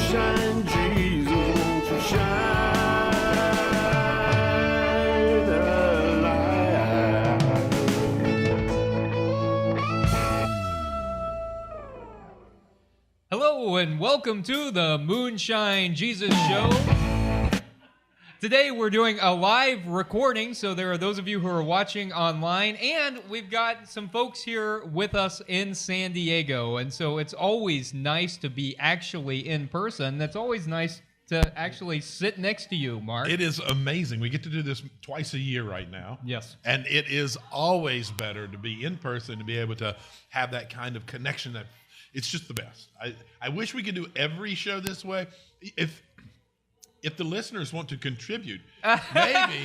Moonshine Jesus, won't you shine a light? Hello and welcome to the Moonshine Jesus Show. Today we're doing a live recording, so there are those of you who are watching online, and we've got some folks here with us in San Diego, and so it's always nice to be actually in person. It's always nice to actually sit next to you, Mark. It is amazing. We get to do this twice a year right now. Yes. And it is always better to be in person, to be able to have that kind of connection. That it's just the best. I wish we could do every show this way. If the listeners want to contribute, maybe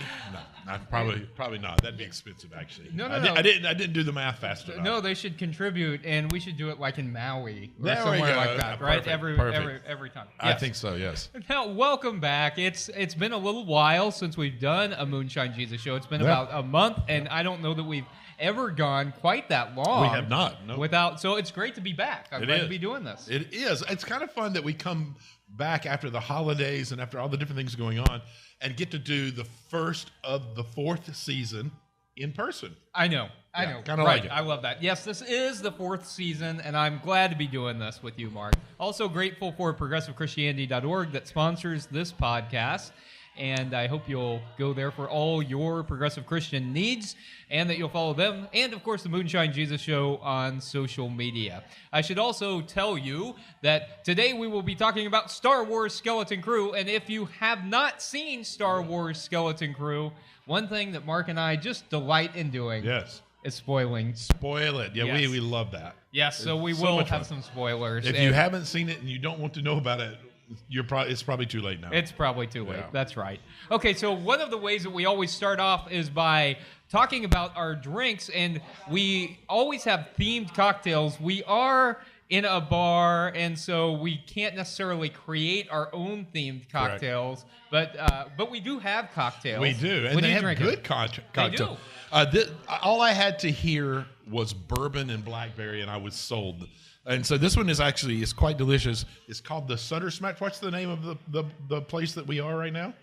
probably not. That'd be expensive, actually. No. I didn't do the math fast enough. No, they should contribute, and we should do it like in Maui or There we somewhere go. like that, right? Perfect. Every time. I Yes. think so. Yes. Now, welcome back. It's been a little while since we've done a Moonshine Jesus Show. It's been about a month, and I don't know that we've ever gone quite that long. We have not. No. So it's great to be back. I'm glad to be doing this. It is. It's kind of fun that we come back after the holidays and after all the different things going on and get to do the first of the fourth season in person. I know. Kind of right. like it. I love that. Yes, this is the fourth season, and I'm glad to be doing this with you, Mark. Also grateful for ProgressiveChristianity.org that sponsors this podcast. And I hope you'll go there for all your progressive Christian needs and that you'll follow them and, of course, the Moonshine Jesus Show on social media. I should also tell you that today we will be talking about Star Wars Skeleton Crew. And if you have not seen Star Wars Skeleton Crew, one thing that Mark and I just delight in doing is spoiling. Spoil it. Yeah, Yes. we love that. Yes, so we so will much have fun. some spoilers. If you haven't seen it and you don't want to know about it, it's probably too late now. It's probably too late. Yeah. That's right. Okay, so one of the ways that we always start off is by talking about our drinks, and we always have themed cocktails. We are in a bar, and so we can't necessarily create our own themed cocktails, but we do have cocktails. We do, and What they are you have drinking? good cocktails. All I had to hear was bourbon and blackberry, and I was sold. And so this one is quite delicious. It's called the Sutter Smash. What's the name of the place that we are right now?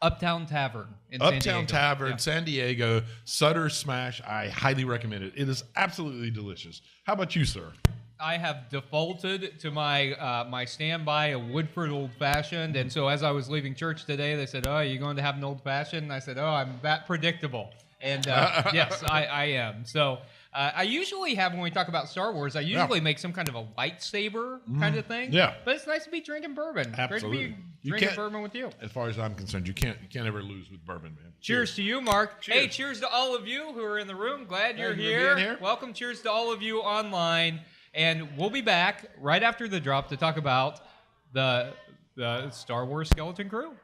Uptown Tavern in San Diego. Uptown Tavern, Yeah. San Diego, Sutter Smash. I highly recommend it. It is absolutely delicious. How about you, sir? I have defaulted to my my standby, a Woodford Old Fashioned, and so as I was leaving church today, they said, "Oh, are you going to have an Old Fashioned?" And I said, "Oh, I'm that predictable." And yes, I am. So I usually have, when we talk about Star Wars, I usually make some kind of a lightsaber kind of thing. Yeah. But it's nice to be drinking bourbon. Absolutely. Great to be drinking bourbon with you. As far as I'm concerned, you can't ever lose with bourbon, man. Cheers to you, Mark. Cheers. Hey, cheers to all of you who are in the room. Glad you're for here. being here. Welcome. Cheers to all of you online. And we'll be back right after the drop to talk about the Star Wars Skeleton Crew.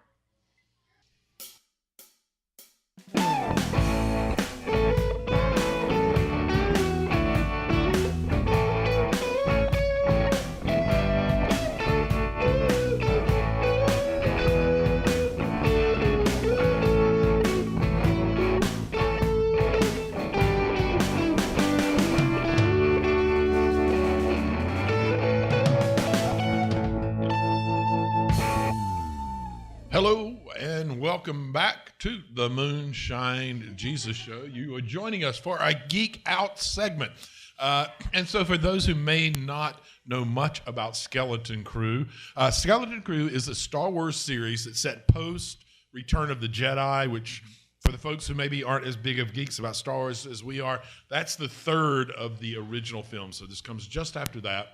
Hello and welcome back to the Moonshine Jesus Show. You are joining us for our Geek Out segment. And so for those who may not know much about Skeleton Crew, Skeleton Crew is a Star Wars series that's set post Return of the Jedi, which for the folks who maybe aren't as big of geeks about Star Wars as we are, that's the third of the original films. So this comes just after that.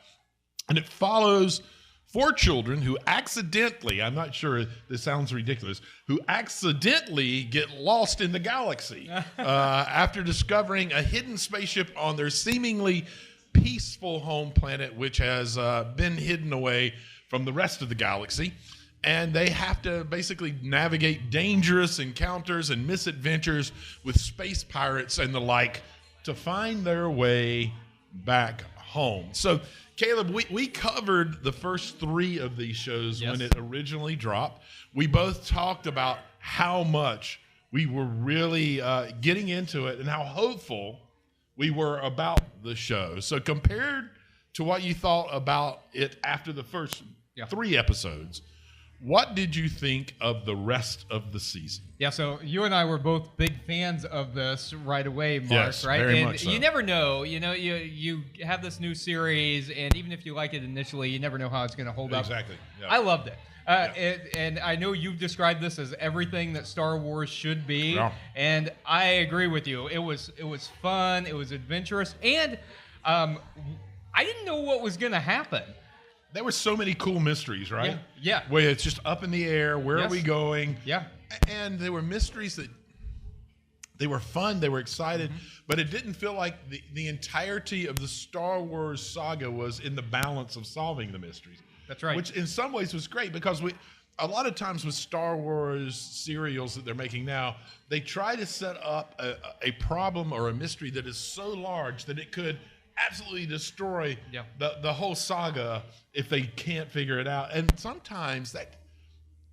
And it follows 4 children who accidentally, I'm not sure, this sounds ridiculous, who accidentally get lost in the galaxy after discovering a hidden spaceship on their seemingly peaceful home planet, which has been hidden away from the rest of the galaxy. And they have to basically navigate dangerous encounters and misadventures with space pirates and the like to find their way back home. So, Caleb, we covered the first 3 of these shows when it originally dropped. We both talked about how much we were really getting into it and how hopeful we were about the show. So compared to what you thought about it after the first Yeah. 3 episodes. What did you think of the rest of the season? Yeah, so you and I were both big fans of this right away, Mark, Yes, right? very And much so. you never know. You have this new series, and even if you like it initially, you never know how it's going to hold up. Exactly. Yeah. I loved it. And I know you've described this as everything that Star Wars should be, Yeah. and I agree with you. It was fun, it was adventurous, and I didn't know what was going to happen. There were so many cool mysteries, right? Yeah. Where it's just up in the air. Where are Yes. we going? Yeah. And they were mysteries that they were fun. They were excited, but it didn't feel like the entirety of the Star Wars saga was in the balance of solving the mysteries. That's right. Which in some ways was great because a lot of times with Star Wars serials that they're making now, they try to set up a problem or a mystery that is so large that it could absolutely destroy the whole saga if they can't figure it out. And sometimes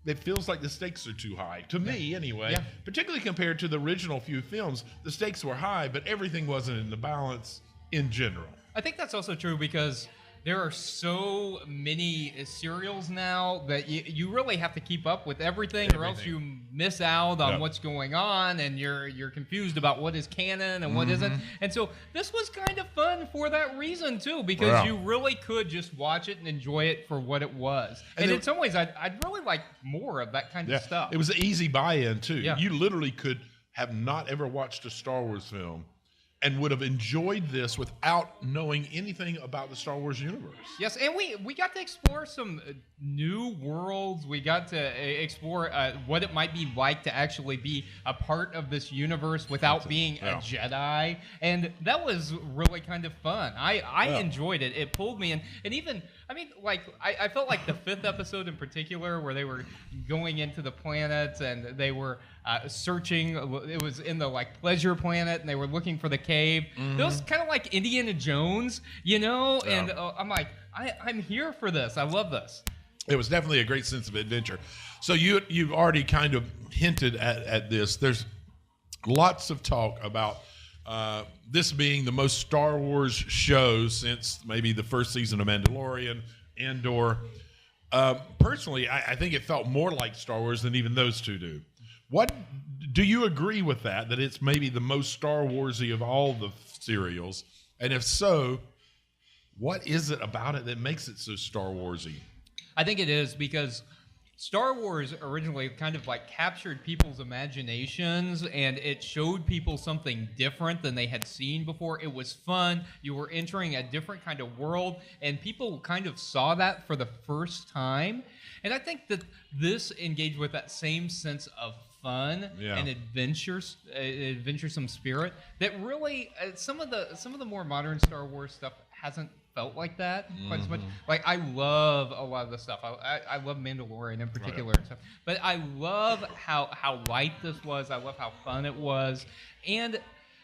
it feels like the stakes are too high, to me anyway, particularly compared to the original few films. The stakes were high, but everything wasn't in the balance in general. I think that's also true because there are so many serials now that you really have to keep up with everything, or else you miss out on what's going on, and you're confused about what is canon and what isn't. And so this was kind of fun for that reason too, because you really could just watch it and enjoy it for what it was. And in some ways, I'd really like more of that kind of stuff. It was an easy buy-in too. Yeah. You literally could have not ever watched a Star Wars film and would have enjoyed this without knowing anything about the Star Wars universe. Yes, and we got to explore some new worlds. We got to explore what it might be like to actually be a part of this universe without being a Jedi, and that was really kind of fun. I enjoyed it. It pulled me in, and even I felt like the 5th episode in particular, where they were going into the planets and they were searching. It was in the pleasure planet, and they were looking for the cave. It was kind of like Indiana Jones, And I'm like, I'm here for this. I love this. It was definitely a great sense of adventure. So you've already kind of hinted at this. There's lots of talk about this being the most Star Wars show since maybe the first season of Mandalorian, Andor. Personally, I think it felt more like Star Wars than even those two do. What do you agree with that it's maybe the most Star Warsy of all the serials? And if so, what is it about it that makes it so Star Warsy? I think it is because Star Wars originally kind of captured people's imaginations, and it showed people something different than they had seen before. It was fun. You were entering a different kind of world, and people kind of saw that for the first time. And I think that this engaged with that same sense of fun and adventuresome spirit that really some of the more modern Star Wars stuff hasn't felt like that quite as much. I love a lot of the stuff. I love Mandalorian in particular and stuff. But I love how light this was. I love how fun it was. And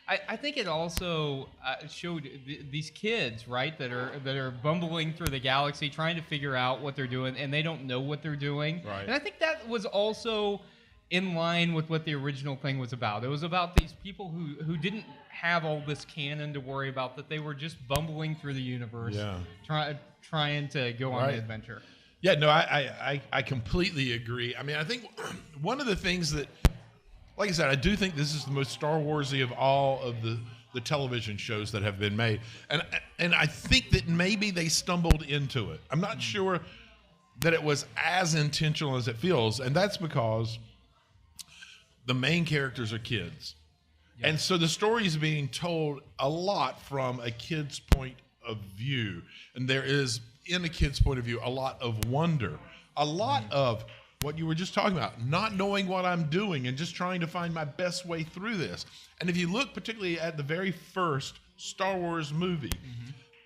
I think it also showed these kids, right, that are bumbling through the galaxy trying to figure out what they're doing, and they don't know what they're doing. Right. And I think that was also in line with what the original thing was about. It was about these people who didn't have all this canon to worry about, that they were just bumbling through the universe, trying to go on the adventure. Yeah, no, I completely agree. I mean, I think one of the things that, like I said, I do think this is the most Star Warsy of all of the television shows that have been made. And I think that maybe they stumbled into it. I'm not sure that it was as intentional as it feels, and that's because the main characters are kids. Yeah. And so the story is being told a lot from a kid's point of view. And there is, in a kid's point of view, a lot of wonder, a lot of what you were just talking about, not knowing what I'm doing and just trying to find my best way through this. And if you look particularly at the very first Star Wars movie,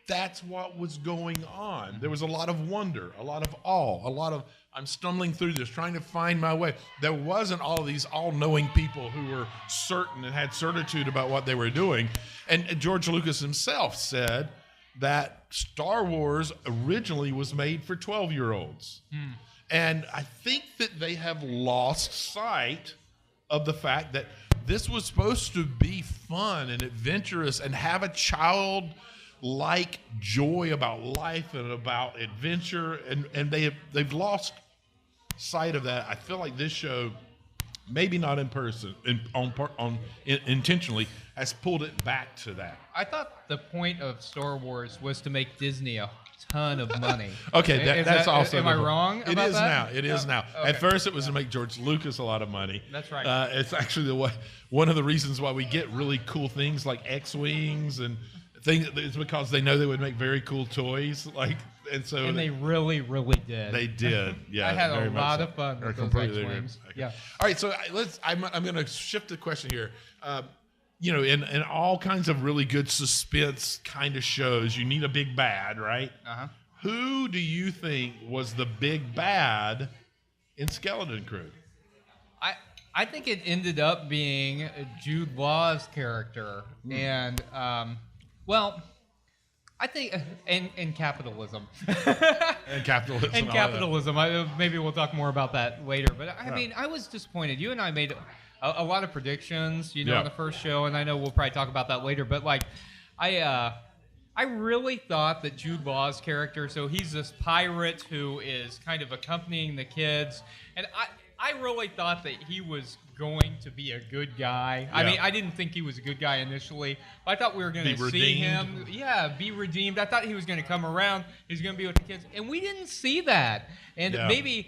that's what was going on. There was a lot of wonder, a lot of awe, a lot of, I'm stumbling through this, trying to find my way. There wasn't all of these all-knowing people who were certain and had certitude about what they were doing. And George Lucas himself said that Star Wars originally was made for 12-year-olds. And I think that they have lost sight of the fact that this was supposed to be fun and adventurous and have a child like joy about life and about adventure, and they've lost sight of that. I feel like this show, maybe not in person, intentionally, has pulled it back to that. I thought the point of Star Wars was to make Disney a ton of money. Okay, that's also. Am I wrong about that? It is now. It is now. Okay. At first, it was to make George Lucas a lot of money. That's right. It's actually one of the reasons why we get really cool things like X-wings and things. It's because they know they would make very cool toys. And they really, really did. They did. Yeah, I had very a much lot so. of fun with those Completely X-wings. agree. Yeah. All right, so I'm going to shift the question here. In all kinds of really good suspense kind of shows, you need a big bad, right? Uh-huh. Who do you think was the big bad in Skeleton Crew? I think it ended up being Jude Law's character, and I think in capitalism. And capitalism. And capitalism. Maybe we'll talk more about that later. But I mean, I was disappointed. You and I made a lot of predictions, in the first show, and I know we'll probably talk about that later. But I really thought that Jude Law's character, so he's this pirate who is kind of accompanying the kids, and I really thought that he was going to be a good guy. Yeah. I mean, I didn't think he was a good guy initially, but I thought we were going to see him, be redeemed. I thought he was going to come around. He's going to be with the kids, and we didn't see that. And maybe,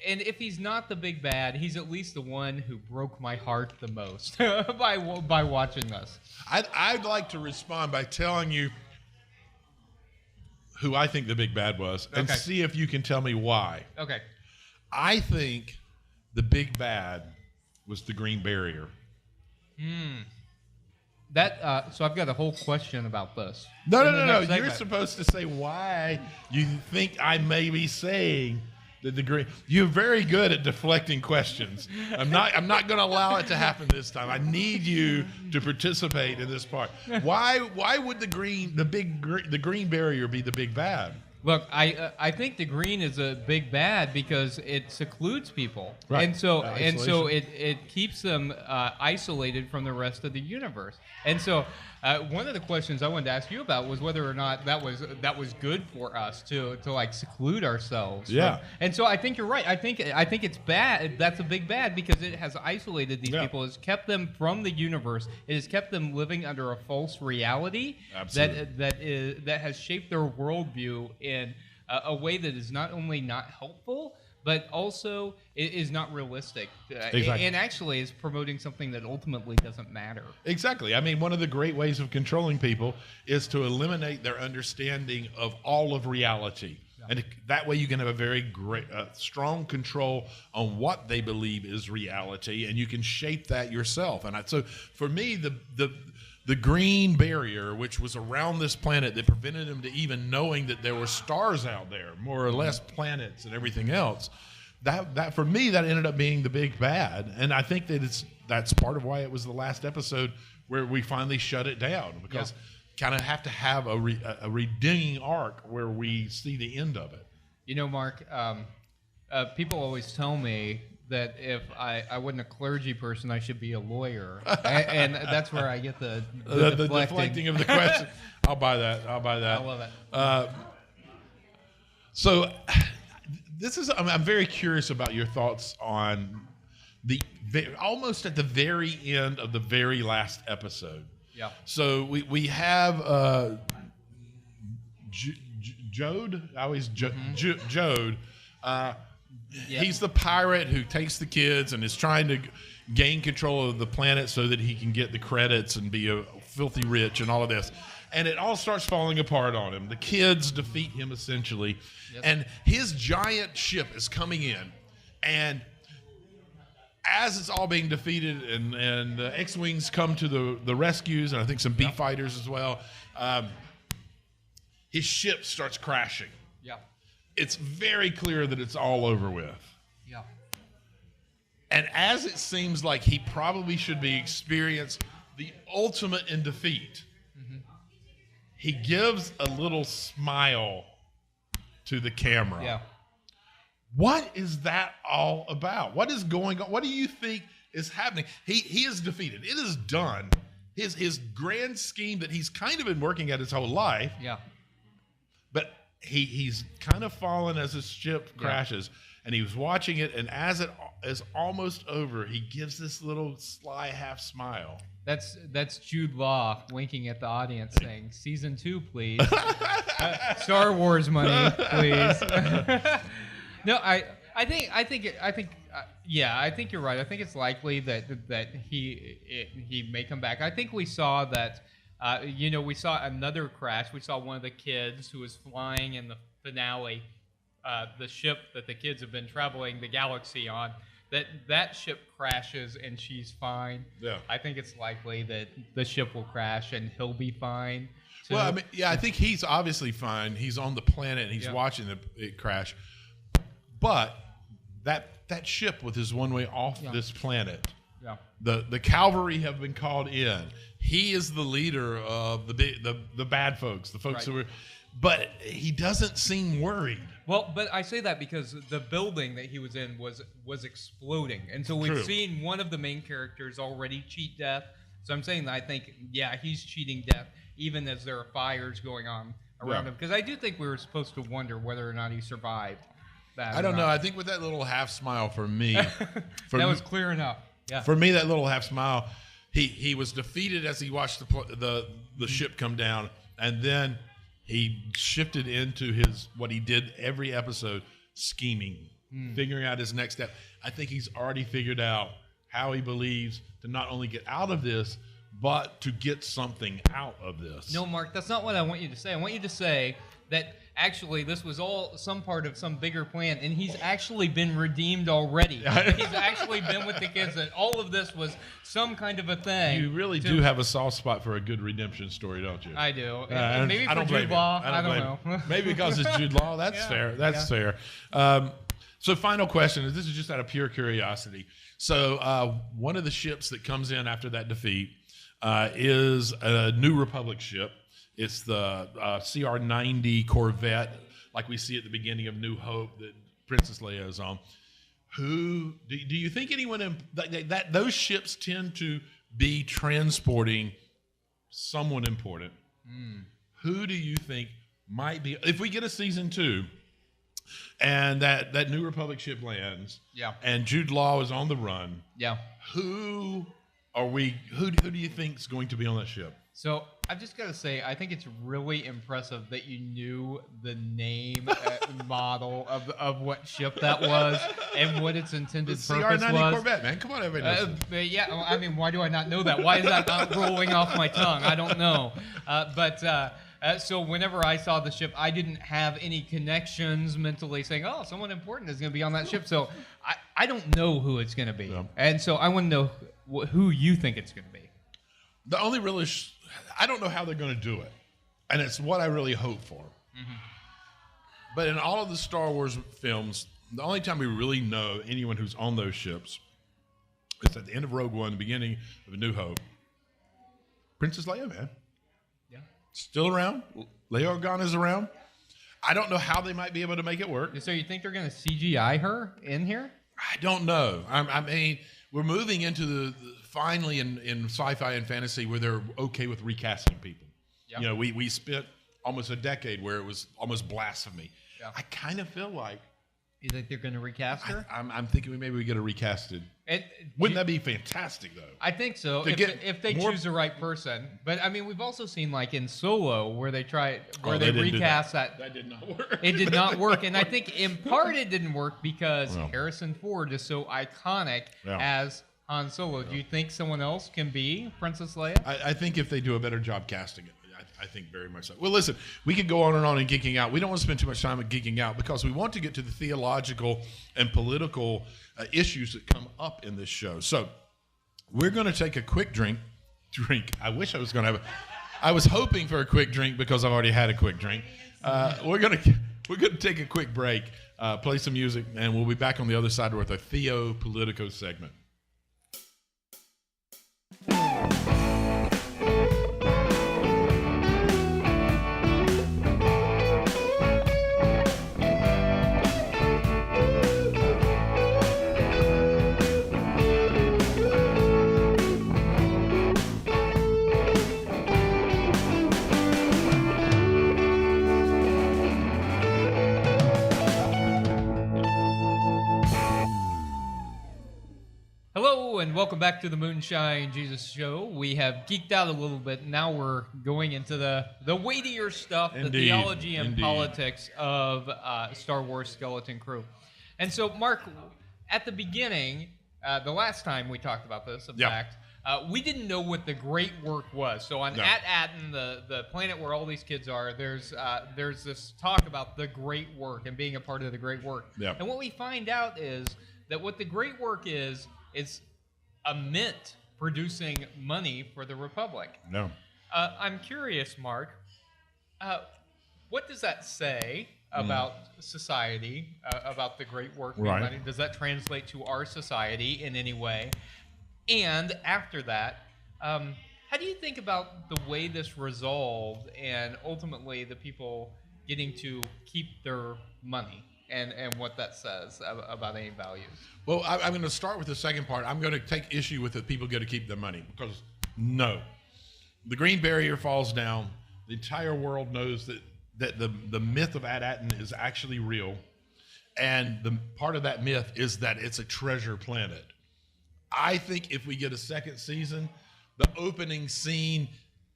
and if he's not the big bad, he's at least the one who broke my heart the most by watching this. I'd like to respond by telling you who I think the big bad was, and see if you can tell me why. Okay. I think the big bad was the Green Barrier. So I've got a whole question about this. No. You're supposed to say why you think I may be saying that the Green. You're very good at deflecting questions. I'm not going to allow it to happen this time. I need you to participate in this part. Why would the Green Barrier be the big bad? Look, I think the green is a big bad because it secludes people, right. and so it keeps them isolated from the rest of the universe. And so one of the questions I wanted to ask you about was whether or not that was good for us to like seclude ourselves. Yeah. And so I think you're right. I think it's bad. That's a big bad because it has isolated these people. It's kept them from the universe. It has kept them living under a false reality. Absolutely. that has shaped their worldview in a way that is not only not helpful, but also is not realistic. Exactly. And actually is promoting something that ultimately doesn't matter. Exactly. I mean, one of the great ways of controlling people is to eliminate their understanding of all of reality. Yeah. And that way you can have a very great, strong control on what they believe is reality, and you can shape that yourself. And so for me, the Green Barrier, which was around this planet that prevented them to even knowing that there were stars out there, more or less planets and everything else, that for me, that ended up being the big bad. And I think that that's part of why it was the last episode where we finally shut it down, because kind of have to have a redeeming arc where we see the end of it. Mark, people always tell me that if I wasn't a clergy person, I should be a lawyer, and that's where I get the deflecting of the question. I'll buy that. I love it. So I'm very curious about your thoughts on almost at the very end of the very last episode. Yeah. So we have Jode. I always Jode. He's the pirate who takes the kids and is trying to gain control of the planet so that he can get the credits and be a filthy rich and all of this. And it all starts falling apart on him. The kids defeat him essentially. Yes. And his giant ship is coming in. And as it's all being defeated and the X-Wings come to the rescues, and I think some B-fighters as well, his ship starts crashing. Yeah. It's very clear that it's all over with. Yeah. And as it seems like he probably should be experienced the ultimate in defeat, he gives a little smile to the camera. Yeah. What is that all about? What is going on? What do you think is happening? He is defeated. It is done. his grand scheme that he's kind of been working at his whole life. Yeah. But he's kind of fallen as his ship crashes, and he was watching it, and as it is almost over, he gives this little sly half smile. That's Jude Law winking at the audience, saying, "Season 2, please. Star Wars money, please." No, I think you're right. I think it's likely that he may come back. I think we saw that. We saw another crash. We saw one of the kids who was flying in the finale, the ship that the kids have been traveling the galaxy on. That ship crashes and she's fine. Yeah. I think it's likely that the ship will crash and he'll be fine. too. Well, I mean, yeah, I think he's obviously fine. He's on the planet and he's watching it crash. But that ship with his one way off this planet, the cavalry have been called in. He is the leader of the bad folks, the folks who were, but he doesn't seem worried. Well, but I say that because the building that he was in was exploding, and so we've seen one of the main characters already cheat death. So I'm saying that I think, he's cheating death, even as there are fires going on around him. Because I do think we were supposed to wonder whether or not he survived that. I don't know. I think with that little half smile for me, that was clear enough. Yeah. For me, that little half smile, he was defeated as he watched the ship come down, and then he shifted into what he did every episode, scheming, figuring out his next step. I think he's already figured out how he believes to not only get out of this, but to get something out of this. No, Mark, that's not what I want you to say. I want you to say that actually this was all some part of some bigger plan, and he's actually been redeemed already. He's actually been with the kids, and all of this was some kind of a thing. You really do have a soft spot for a good redemption story, don't you? I do. Maybe for Jude Law. I don't know. Maybe because it's Jude Law. That's fair. That's fair. So final question, this is just out of pure curiosity. So one of the ships that comes in after that defeat is a New Republic ship. It's the CR-90 Corvette, like we see at the beginning of New Hope that Princess Leia is on. Who do you think anyone that those ships tend to be transporting someone important? Who do you think might be, if we get a season 2 and that New Republic ship lands, and Jude Law is on the run, who do you think is going to be on that ship? So I've just got to say, I think it's really impressive that you knew the name model of what ship that was and what its intended purpose was. CR-90 Corvette, man. Come on, everybody. I mean, why do I not know that? Why is that not rolling off my tongue? I don't know. So whenever I saw the ship, I didn't have any connections mentally saying, oh, someone important is going to be on that ship. So I don't know who it's going to be. Yeah. And so I want to know who you think it's going to be. The only really, I don't know how they're going to do it. And it's what I really hope for. Mm-hmm. But in all of the Star Wars films, the only time we really know anyone who's on those ships is at the end of Rogue One, the beginning of A New Hope. Princess Leia, man. Yeah. Still around. Leia Organa's around. I don't know how they might be able to make it work. So you think they're going to CGI her in here? I don't know. I mean, we're moving into the finally in sci-fi and fantasy where they're okay with recasting people. Yep. You know, we spent almost a decade where it was almost blasphemy. Yep. I kind of feel like. You think they're going to recast her? I'm thinking maybe we get a recasted. Wouldn't that be fantastic, though? I think so, if they choose the right person. But, I mean, we've also seen, like, in Solo, where they recast that. That did not work. It did not work. And I think, in part, it didn't work because Harrison Ford is so iconic as Han Solo. Do you think someone else can be Princess Leia? I think if they do a better job casting it. I think very much so. Well, listen, we could go on and on and geeking out. We don't want to spend too much time at geeking out because we want to get to the theological and political issues that come up in this show. So we're going to take a quick drink. I wish I was going to have I was hoping for a quick drink because I've already had a quick drink. We're going to take a quick break, play some music, and we'll be back on the other side with a Theo Politico segment. and welcome back to the Moonshine Jesus Show. We have geeked out a little bit. Now we're going into the weightier stuff, Indeed. the theology and Indeed. politics of Star Wars Skeleton Crew. And so, Mark, at the beginning, the last time we talked about this, in fact, we didn't know what the great work was. So on Atten, the planet where all these kids are, there's this talk about the great work and being a part of the great work. Yeah. And what we find out is that what the great work is a mint producing money for the Republic. No. I'm curious, Mark, what does that say about society, about the great work being money? Does that translate to our society in any way? And after that, how do you think about the way this resolved and ultimately the people getting to keep their money? And what that says about any values. Well, I'm going to start with the second part. I'm going to take issue with that people get to keep their money because no. The green barrier falls down. The entire world knows that the myth of Atten is actually real. And the part of that myth is that it's a treasure planet. I think if we get a second season, the opening scene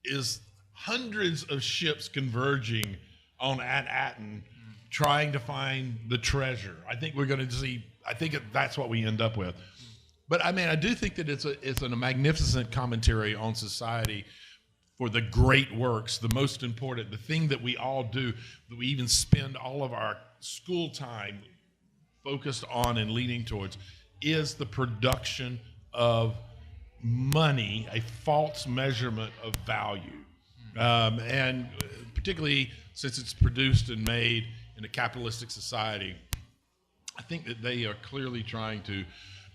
is hundreds of ships converging on Atten, trying to find the treasure. I think we're going to see. I think that's what we end up with. But I mean, I do think that it's a magnificent commentary on society for the great works, the most important, the thing that we all do, that we even spend all of our school time focused on and leaning towards, is the production of money, a false measurement of value, and particularly since it's produced and made in a capitalistic society, I think that they are clearly trying to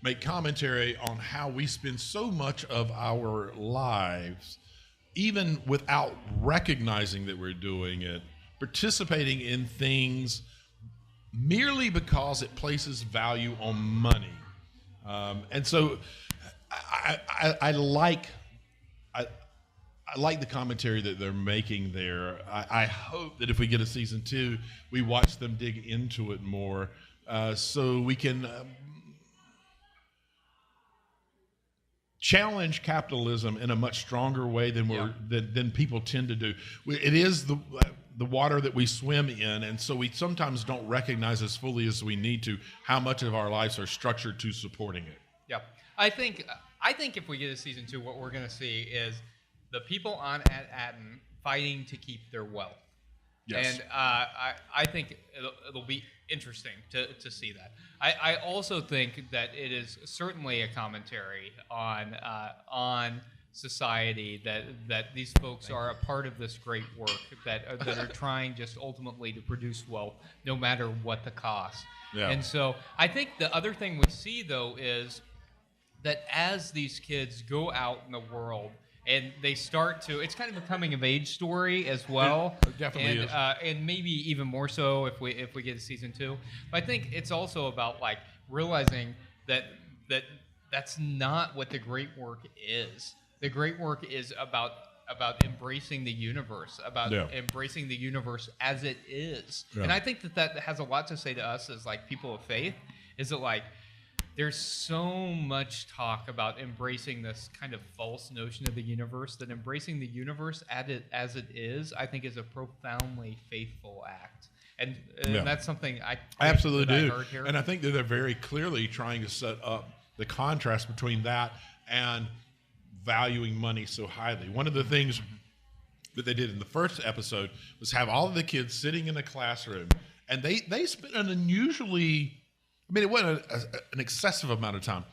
make commentary on how we spend so much of our lives, even without recognizing that we're doing it, participating in things merely because it places value on money. And so I like the commentary that they're making there. I hope that if we get a season 2, we watch them dig into it more, so we can challenge capitalism in a much stronger way than people tend to do. It is the water that we swim in, and so we sometimes don't recognize as fully as we need to how much of our lives are structured to supporting it. Yeah, I think if we get a season 2, what we're going to see is the people on Atten fighting to keep their wealth. Yes. And I think it'll be interesting to see that. I also think that it is certainly a commentary on society, that these folks are a part of this great work, that are trying just ultimately to produce wealth no matter what the cost. Yeah. And so I think the other thing we see, though, is that as these kids go out in the world and they start to, it's kind of a coming of age story as well. It definitely is. And maybe even more so if we get a season 2. But I think it's also about like realizing that that's not what the great work is. The great work is about embracing the universe, about embracing the universe as it is. Yeah. And I think that has a lot to say to us as like people of faith, is that like there's so much talk about embracing this kind of false notion of the universe, that embracing the universe as it is, I think is a profoundly faithful act. And that's something I absolutely do. I heard here. And I think that they're very clearly trying to set up the contrast between that and valuing money so highly. One of the things that they did in the first episode was have all of the kids sitting in a classroom, and they spent an unusually, I mean, it wasn't an excessive amount of time,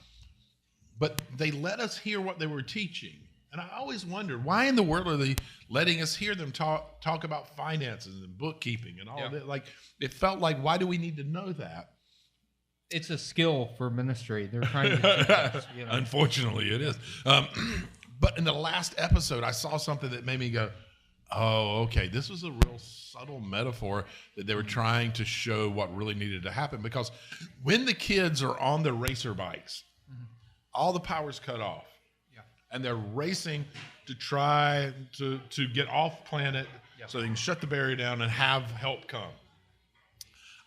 but they let us hear what they were teaching. And I always wondered, why in the world are they letting us hear them talk about finances and bookkeeping and all of that? Like, it felt like, why do we need to know that? It's a skill for ministry. They're trying to teach us, you know. Unfortunately, it is. But in the last episode, I saw something that made me go, oh, okay, this was a real subtle metaphor that they were trying to show what really needed to happen. Because when the kids are on their racer bikes, all the power's cut off. Yeah. And they're racing to try to get off planet so they can shut the barrier down and have help come.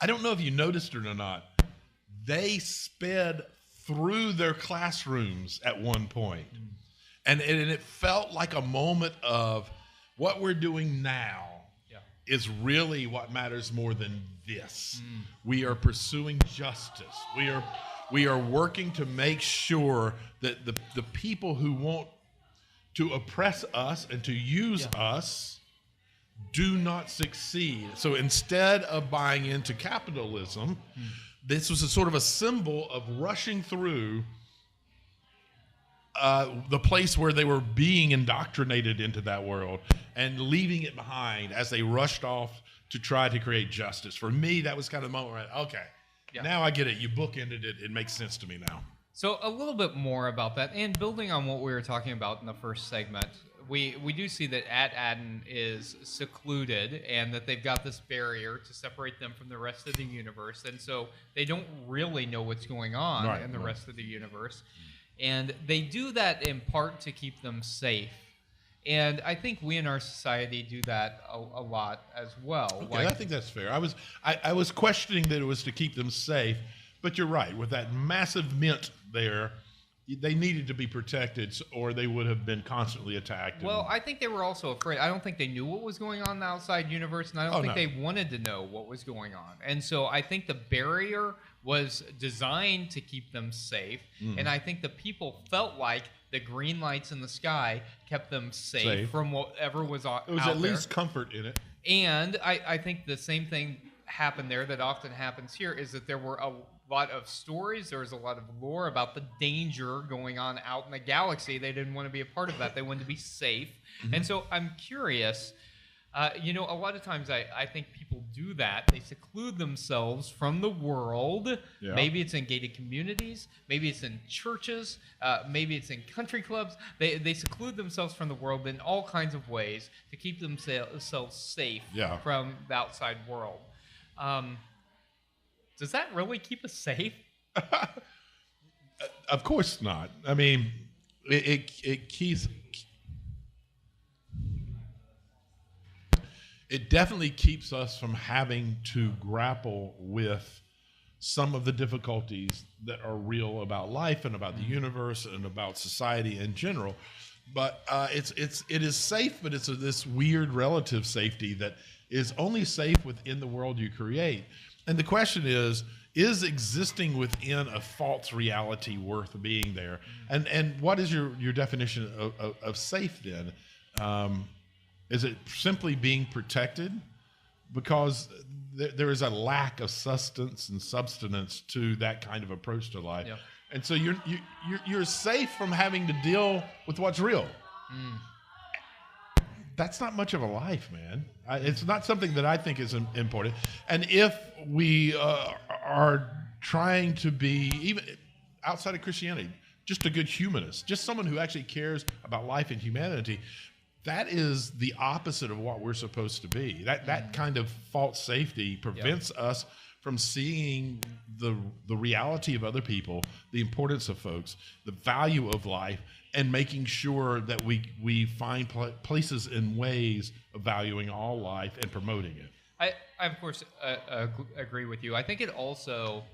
I don't know if you noticed it or not. They sped through their classrooms at one point. And it felt like a moment of what we're doing now is really what matters more than this. We are pursuing justice. We are working to make sure that the people who want to oppress us and to use us do not succeed. So instead of buying into capitalism, this was a sort of a symbol of rushing through the place where they were being indoctrinated into that world and leaving it behind as they rushed off to try to create justice. For me, that was kind of the moment where, okay, now I get it. You bookended it. It makes sense to me now. So a little bit more about that, and building on what we were talking about in the first segment, we do see that Aden is secluded and that they've got this barrier to separate them from the rest of the universe, and so they don't really know what's going on in the rest of the universe. And they do that in part to keep them safe. And I think we in our society do that a lot as well. Okay, I think that's fair. I was questioning that it was to keep them safe, but you're right. With that massive mint there, they needed to be protected or they would have been constantly attacked. Well, I think they were also afraid. I don't think they knew what was going on in the outside universe, and I don't think they wanted to know what was going on. And so I think the barrier was designed to keep them safe, and I think the people felt like the green lights in the sky kept them safe. From whatever was out there. It was at least comfort in it. And I think the same thing happened there that often happens here, is that there were a lot of stories, there was a lot of lore about the danger going on out in the galaxy. They didn't want to be a part of that. They wanted to be safe. And so I'm curious, a lot of times I think people do that. They seclude themselves from the world. Yeah. Maybe it's in gated communities. Maybe it's in churches. Maybe it's in country clubs. They seclude themselves from the world in all kinds of ways to keep themselves safe from the outside world. Does that really keep us safe? Of course not. I mean, it keeps... It definitely keeps us from having to grapple with some of the difficulties that are real about life and about the universe and about society in general. But it is safe, but it's this weird relative safety that is only safe within the world you create. And the question is existing within a false reality worth being there? And what is your definition of safe then? Is it simply being protected? Because there is a lack of sustenance and substance to that kind of approach to life. Yeah. And so you're safe from having to deal with what's real. That's not much of a life, man. It's not something that I think is important. And if we are trying to be, even outside of Christianity, just a good humanist, just someone who actually cares about life and humanity, that is the opposite of what we're supposed to be. That kind of false safety prevents us from seeing the reality of other people, the importance of folks, the value of life, and making sure that we find places and ways of valuing all life and promoting it. I of course agree with you. I think it also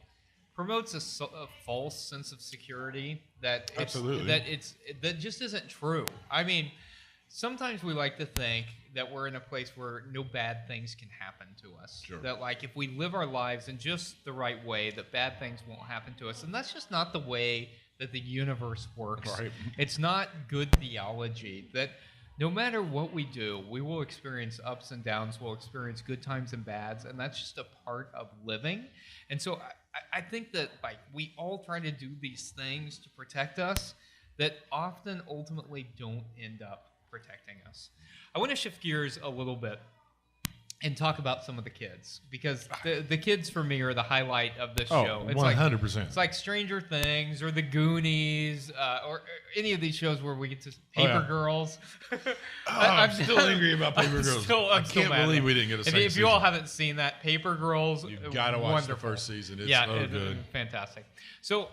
promotes a false sense of security that just isn't true. I mean, sometimes we like to think that we're in a place where no bad things can happen to us. Sure. That like if we live our lives in just the right way, that bad things won't happen to us. And that's just not the way that the universe works. Right. It's not good theology. That no matter what we do, we will experience ups and downs, we'll experience good times and bads, and that's just a part of living. And so I think that we all try to do these things to protect us that often ultimately don't end up protecting us. I want to shift gears a little bit and talk about some of the kids, because the kids for me are the highlight of this show. It's 100%. It's like Stranger Things or The Goonies or any of these shows where we get to Paper Girls. I'm still angry about Paper Girls. I can't believe we didn't get a second season. If you all haven't seen that, Paper Girls, you've got to watch the first season. It's so good. Fantastic. So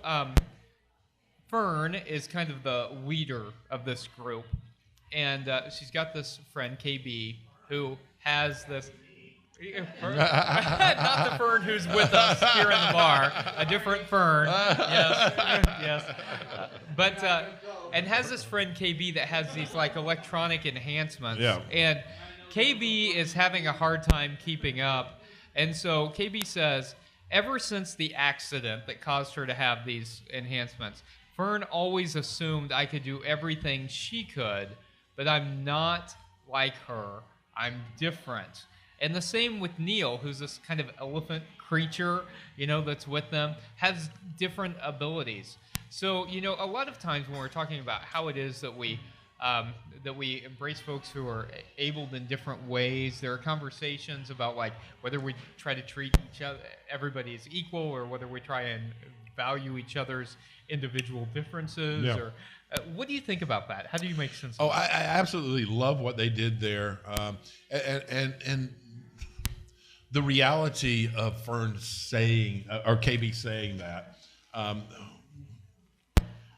Fern is kind of the leader of this group. And she's got this friend, KB, who has this... Not the Fern who's with us here in the bar, a different Fern. Yes, yes. But and has this friend KB that has these like electronic enhancements. Yeah. And KB is having a hard time keeping up, and so KB says, ever since the accident that caused her to have these enhancements, Fern always assumed I could do everything she could, but I'm not like her. I'm different. And the same with Neil, who's this kind of elephant creature, that's with them, has different abilities. So, a lot of times when we're talking about how it is that we embrace folks who are abled in different ways, there are conversations about like whether we try to treat everybody as equal or whether we try and value each other's individual differences. Yeah. Or what do you think about that? How do you make sense Oh, of that? I absolutely love what they did there, and the reality of Fern saying or KB saying that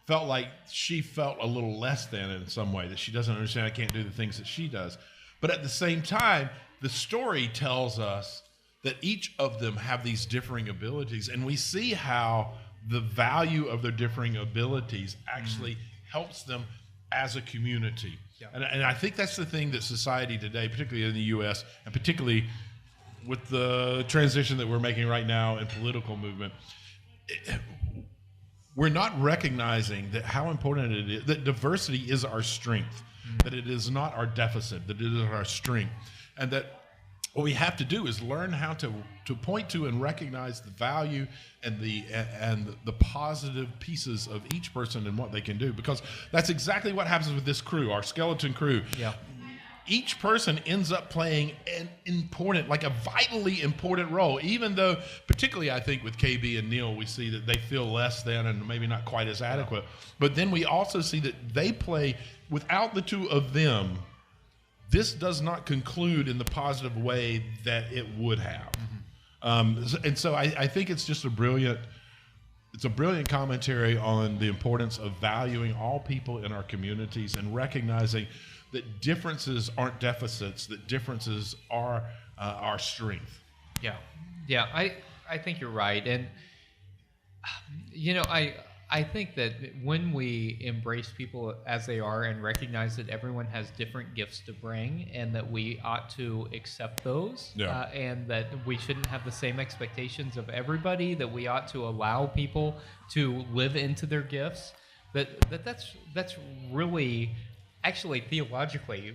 felt like she felt a little less than in some way, that she doesn't understand I can't do the things that she does. But at the same time, the story tells us that each of them have these differing abilities, and we see how the value of their differing abilities actually helps them as a community. Yeah. And I think that's the thing that society today, particularly in the U.S., and particularly with the transition that we're making right now in political movement, we're not recognizing that how important it is, that diversity is our strength, that it is not our deficit, that it is our strength, and that what we have to do is learn how to point to and recognize the value and the positive pieces of each person and what they can do, because that's exactly what happens with this crew, our skeleton crew. Yeah. Each person ends up playing an important, like a vitally important role, even though, particularly I think with KB and Neil, we see that they feel less than and maybe not quite as adequate. But then we also see that they play, without the two of them, this does not conclude in the positive way that it would have. And so I think it's just a brilliant commentary on the importance of valuing all people in our communities and recognizing that differences aren't deficits, that differences are our strength. Yeah, I think you're right. And, I think that when we embrace people as they are and recognize that everyone has different gifts to bring and that we ought to accept those, and that we shouldn't have the same expectations of everybody, that we ought to allow people to live into their gifts, that's really, actually theologically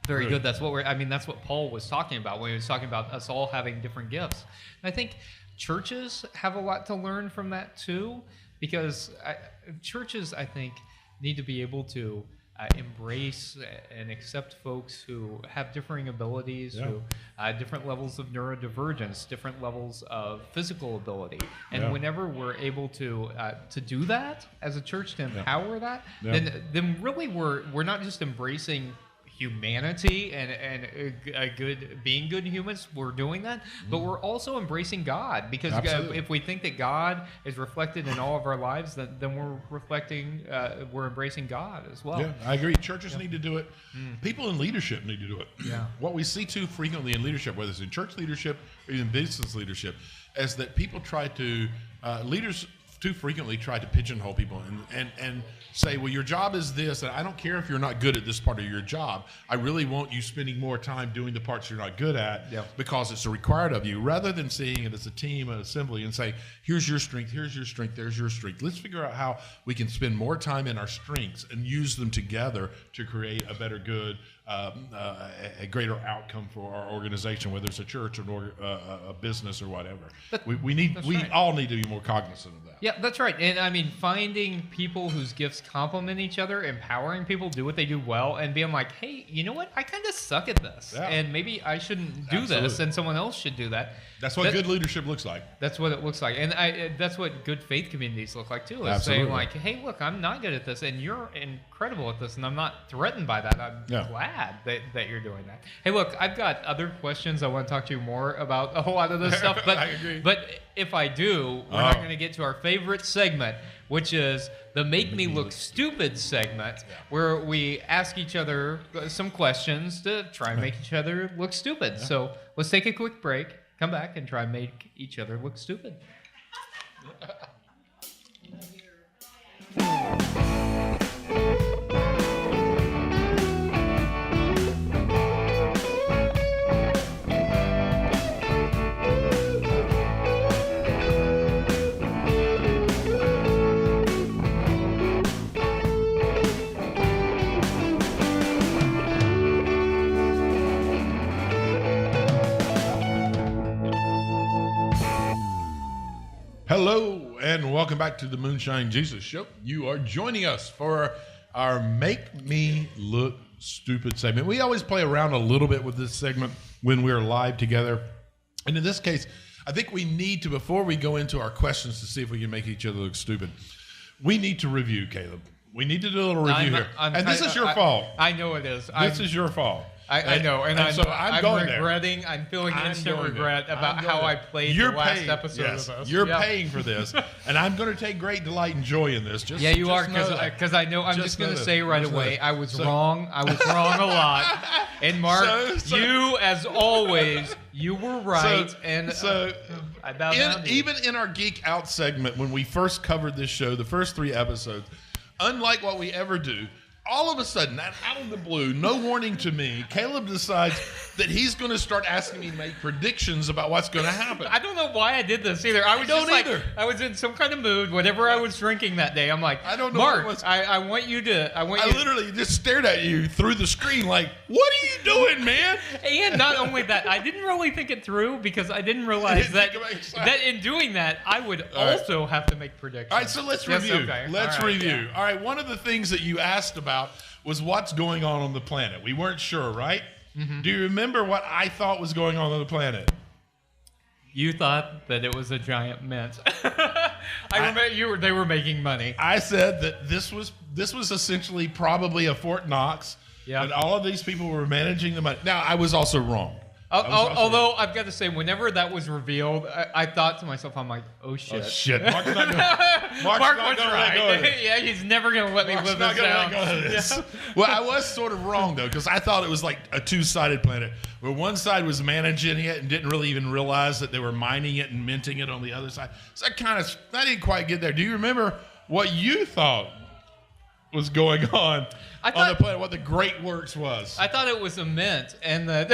very good. That's what that's what Paul was talking about when he was talking about us all having different gifts. And I think churches have a lot to learn from that too, because churches, I think, need to be able to embrace and accept folks who have differing abilities, who different levels of neurodivergence, different levels of physical ability. And whenever we're able to do that as a church, to empower that, then really we're not just embracing humanity and being good humans, we're doing that, but we're also embracing God, because if we think that God is reflected in all of our lives, then we're embracing God as well. Yeah, I agree. Churches need to do it. People in leadership need to do it. Yeah. What we see too frequently in leadership, whether it's in church leadership or even business leadership, is that people leaders too frequently try to pigeonhole people and say, well, your job is this, and I don't care if you're not good at this part of your job. I really want you spending more time doing the parts you're not good at because it's required of you, rather than seeing it as a team, an assembly, and say, here's your strength, there's your strength. Let's figure out how we can spend more time in our strengths and use them together to create a better good, a greater outcome for our organization, whether it's a church or a business or whatever. We all need to be more cognizant of that. Yeah, that's right. And finding people whose gifts complement each other, empowering people do what they do well, and being like, hey, you know what? I kind of suck at this, and maybe I shouldn't do this, and someone else should do that. That's what good leadership looks like. That's what it looks like. And that's what good faith communities look like, too. Is Absolutely. saying, like, hey, look, I'm not good at this, and you're incredible at this, and I'm not threatened by that. I'm glad that you're doing that. Hey, look, I've got other questions. I want to talk to you more about a whole lot of this stuff. But, I agree. But if I do, we're not going to get to our favorite segment, which is the Make Me Look Stupid segment, where we ask each other some questions to try and make each other look stupid. So let's take a quick break. Come back and try and make each other look stupid. Hello, and welcome back to the Moonshine Jesus Show. You are joining us for our Make Me Look Stupid segment. We always play around a little bit with this segment when we're live together. And in this case, I think we need to, before we go into our questions to see if we can make each other look stupid, we need to review, Caleb. We need to do a little review here. And this is your fault. I know it is. This is your fault. I know, and so I'm going regretting. there. I'm feeling instant regret about how I played the last episode of this. You're paying for this, and I'm going to take great delight and joy in this. You are, because I know. I'm just going to say right away, I was wrong. I was wrong a lot. And Mark, you, as always, you were right. I bow down to you. Even in our Geek Out segment, when we first covered this show, the first 3 episodes, unlike what we ever do, all of a sudden, out of the blue, no warning to me, Caleb decides that he's going to start asking me to make predictions about what's going to happen. I don't know why I did this either. I was in some kind of mood. Whatever I was drinking that day, I'm like, I don't know Mark, what it was. I want you to. I literally just stared at you through the screen like, what are you doing, man? And not only that, I didn't really think it through because I didn't realize that in doing that, I would also have to make predictions. All right, so let's review. Okay. Let's review. All right, one of the things that you asked about was what's going on the planet. We weren't sure, right? Mm-hmm. Do you remember what I thought was going on the planet? You thought that it was a giant mint. I remember they were making money. I said that this was essentially probably a Fort Knox, and all of these people were managing the money. Now, I was also wrong. Although I've got to say, whenever that was revealed, I thought to myself, I'm like, oh shit. Oh shit. Mark's not going Mark was right. Yeah, he's never going to let me live this down. Yeah. Well, I was sort of wrong, though, because I thought it was like a 2-sided planet, where one side was managing it and didn't really even realize that they were mining it and minting it on the other side. So I didn't quite get there. Do you remember what you thought was going on the planet, what the Great Works was? I thought it was a mint, and that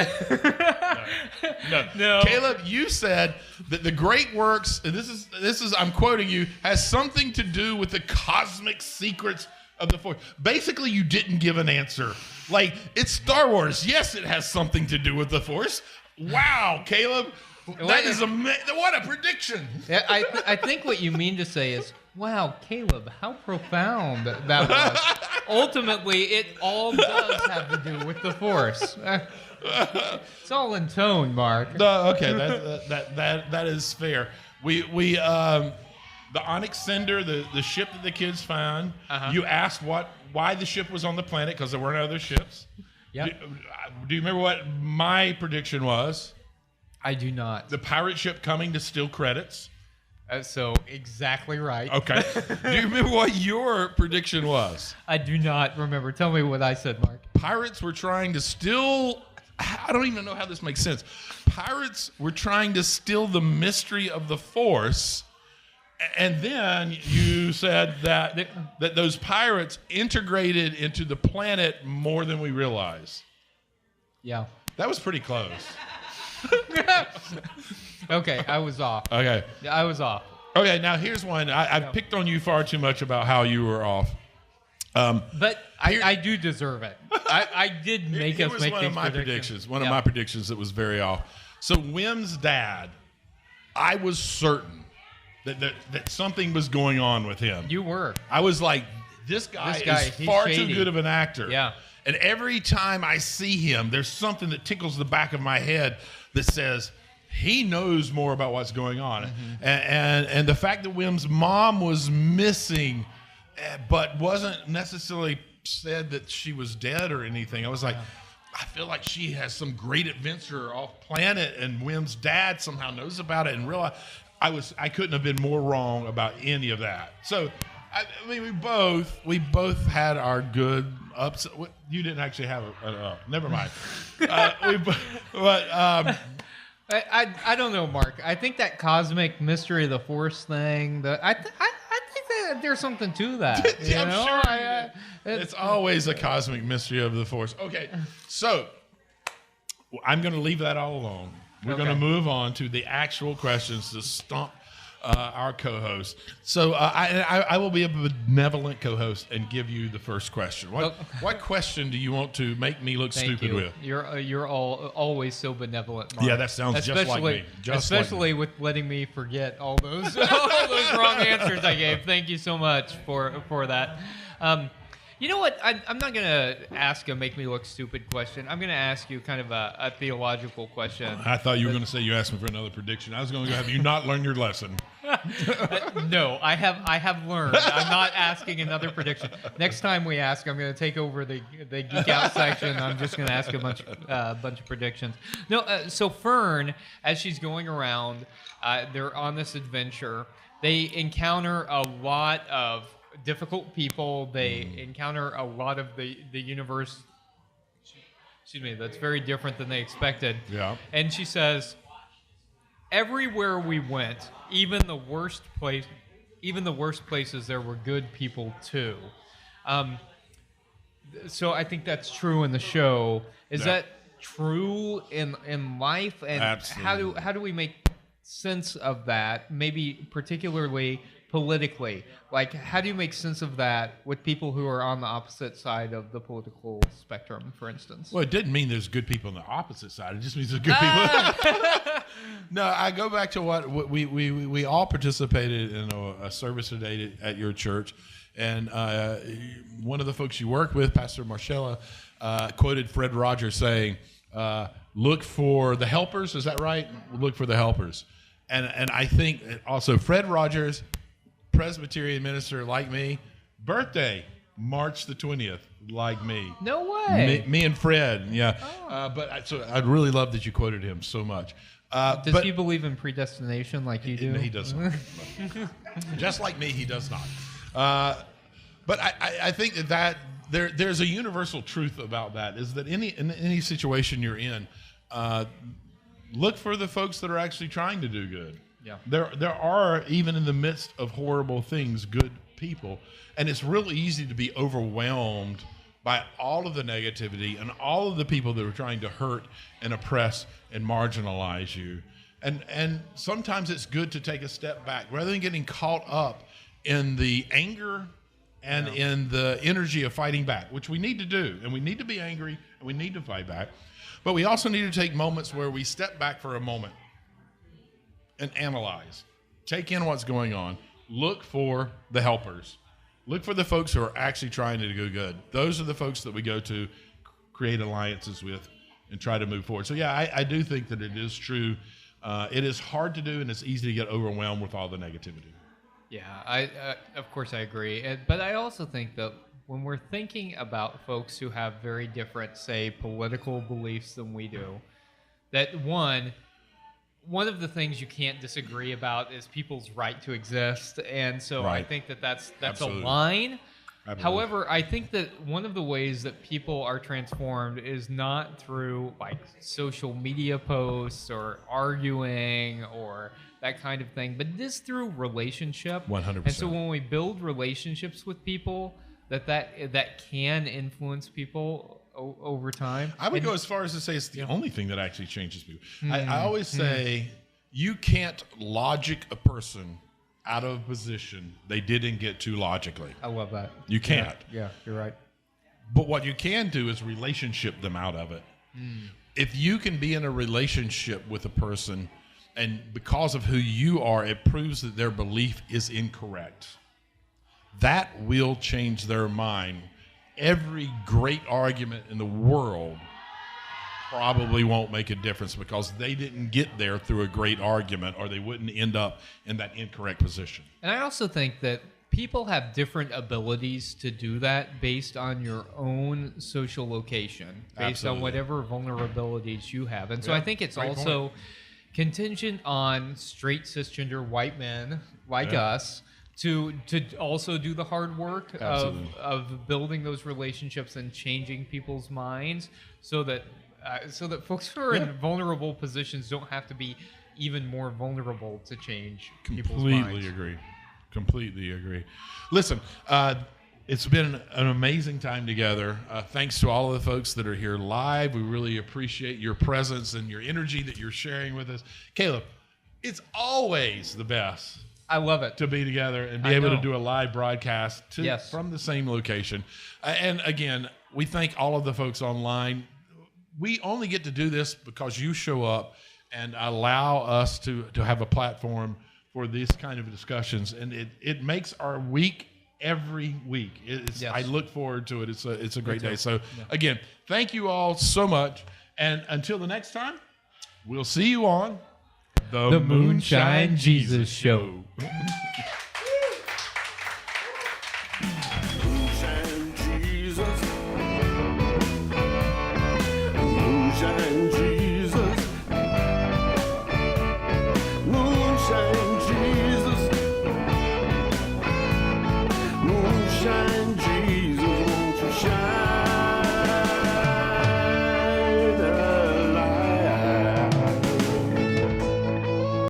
no. Caleb, you said that the Great Works, and this is I'm quoting you, has something to do with the cosmic secrets of the Force. Basically, you didn't give an answer. Like, it's Star Wars. Yes, it has something to do with the Force. Wow, Caleb, that is what a prediction. I think what you mean to say is, wow, Caleb, how profound that was. Ultimately, it all does have to do with the Force. It's all in tone, Mark. No, okay, that is fair. We the Onyx Cinder, the ship that the kids found. You asked why the ship was on the planet because there weren't other ships. Yeah. Do you remember what my prediction was? I do not. The pirate ship coming to steal credits. So exactly right. Okay. Do you remember what your prediction was? I do not remember. Tell me what I said, Mark. Pirates were trying to steal. I don't even know how this makes sense. Pirates were trying to steal the mystery of the Force, and then you said that those pirates integrated into the planet more than we realize. Yeah. That was pretty close. Okay, I was off. Okay. I was off. Okay, now here's one. I've picked on you far too much about how you were off. But I do deserve it. I did make us make one of my predictions. One of my predictions that was very off. So Wim's dad, I was certain that something was going on with him. You were. I was like, this guy is far too good of an actor. Yeah. And every time I see him, there's something that tickles the back of my head that says, he knows more about what's going on. And the fact that Wim's mom was missing, but wasn't necessarily said that she was dead or anything. I was like, I feel like she has some great adventure off planet, and Wim's dad somehow knows about it and realize I couldn't have been more wrong about any of that. So, I mean, we both had our good ups. You didn't actually have never mind. I don't know, Mark. I think that cosmic mystery of the Force thing. I think that there's something to that. I'm sure. It's always a cosmic mystery of the Force. Okay, so I'm going to leave that all alone. We're going to move on to the actual questions to stump our co-host. So I will be a benevolent co-host and give you the first question. What question do you want to make me look stupid with? You're always so benevolent, Mark. Yeah, that sounds just like me. Especially with letting me forget all those wrong answers I gave. Thank you so much for that. You know what? I'm not going to ask a make me look stupid question. I'm going to ask you kind of a theological question. I thought you were going to say you asked me for another prediction. I was going to have you not learn your lesson. No, I have learned. I'm not asking another prediction. Next time we ask, I'm going to take over the geek out section. I'm just going to ask a bunch of predictions. No, so Fern, as she's going around, they're on this adventure. They encounter a lot of difficult people. They encounter a lot of the universe. Excuse me, that's very different than they expected. Yeah. And she says, everywhere we went, even the worst places, there were good people too. So I think that's true in the show. Is that true in life? And absolutely. how do we make sense of that? Maybe particularly politically, like how do you make sense of that with people who are on the opposite side of the political spectrum, for instance? Well, it didn't mean there's good people on the opposite side. It just means there's good people. No, I go back to what we all participated in a service today at your church, and one of the folks you work with, Pastor Marcella, quoted Fred Rogers saying, "Look for the helpers." Is that right? Look for the helpers, and I think also Fred Rogers, Presbyterian minister like me, birthday March the 20th, like me. No way. Me and Fred, yeah. Oh. So I'd really love that you quoted him so much. Does he believe in predestination like you do? He does not. Just like me, he does not. But I think that there's a universal truth about that, is that in any situation you're in, look for the folks that are actually trying to do good. Yeah. There are, even in the midst of horrible things, good people. And it's really easy to be overwhelmed by all of the negativity and all of the people that are trying to hurt and oppress and marginalize you. And sometimes it's good to take a step back rather than getting caught up in the anger and in the energy of fighting back, which we need to do. And we need to be angry and we need to fight back. But we also need to take moments where we step back for a moment and analyze, take in what's going on, look for the helpers, look for the folks who are actually trying to do good. Those are the folks that we go to create alliances with and try to move forward. So yeah, I do think that it is true. It is hard to do, and it's easy to get overwhelmed with all the negativity. Yeah, of course I agree. But I also think that when we're thinking about folks who have very different, say, political beliefs than we do, that one of the things you can't disagree about is people's right to exist, and so right. I think that's Absolutely. A line. Absolutely. However, I think that one of the ways that people are transformed is not through like social media posts or arguing or that kind of thing, but it is through relationship. 100%. And so when we build relationships with people, that can influence people over time. I would go as far as to say it's the only thing that actually changes people. I always say you can't logic a person out of a position they didn't get to logically. I love that. You can't. Yeah, you're right. But what you can do is relationship them out of it. If you can be in a relationship with a person and because of who you are, it proves that their belief is incorrect, that will change their mind. Every great argument in the world probably won't make a difference because they didn't get there through a great argument, or they wouldn't end up in that incorrect position. And I also think that people have different abilities to do that based on your own social location, based on Absolutely. whatever vulnerabilities you have. And so Yeah, I think it's great also point. contingent on straight cisgender white men like Yeah. us to also do the hard work Absolutely. of building those relationships and changing people's minds so that folks who are Yeah. in vulnerable positions don't have to be even more vulnerable to change people's Completely minds. agree. Completely agree. Listen, it's been an amazing time together. Thanks to all of the folks that are here live. We really appreciate your presence and your energy that you're sharing with us. Caleb, it's always the best I love it. to be together and be I able to know. do a live broadcast Yes. from the same location. And again, we thank all of the folks online. We only get to do this because you show up and allow us to have a platform for these kind of discussions. And it makes our week every week. It's, Yes. I look forward to it. It's a great too. day. So again, thank you all so much. And until the next time, we'll see you on The Moonshine Jesus Show. Moonshine Jesus. Moonshine Jesus.